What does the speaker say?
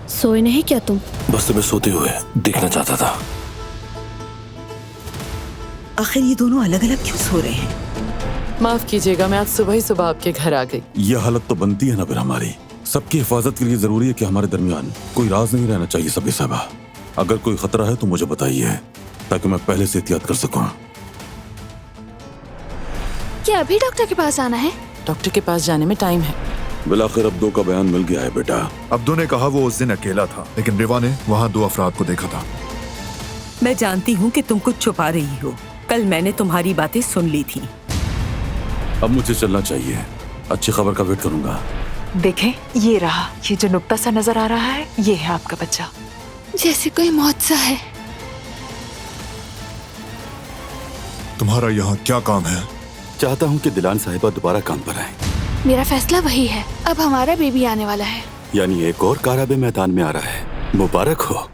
सोए नहीं क्या तुम? बस तुम्हें सोते हुए देखना चाहता था। आखिर ये दोनों अलग अलग क्यों सो रहे हैं? माफ कीजिएगा, मैं आज सुबह ही सुबह आपके घर आ गई। यह हालत तो बनती है ना फिर हमारी। सबकी हिफाजत के लिए जरूरी है कि हमारे दरमियान कोई राज नहीं रहना चाहिए। सबी साहबा, अगर कोई खतरा है तो मुझे बताइए ताकि मैं पहले से एहतियात कर सकूं। क्या अभी डॉक्टर के पास आना है? डॉक्टर के पास जाने में टाइम है। बिलाखिर अब्दू का बयान मिल गया है बेटा। अब्दू ने कहा वो उस दिन अकेला था, लेकिन रिवा ने वहाँ 2 अफराद को देखा था। मैं जानती हूँ कि तुम कुछ छुपा रही हो। कल मैंने तुम्हारी बातें सुन ली थी। अब मुझे चलना चाहिए। अच्छी खबर का वेट करूंगा। देखें, ये रहा, ये जो नुक्ता सा नजर आ रहा है, ये है आपका बच्चा। जैसे कोई मौत सा है। तुम्हारा यहाँ क्या काम है? चाहता हूँ कि दिलान साहिबा दोबारा काम पर आए। मेरा फैसला वही है। अब हमारा बेबी आने वाला है। यानी एक और काराबे मैदान में आ रहा है। मुबारक हो।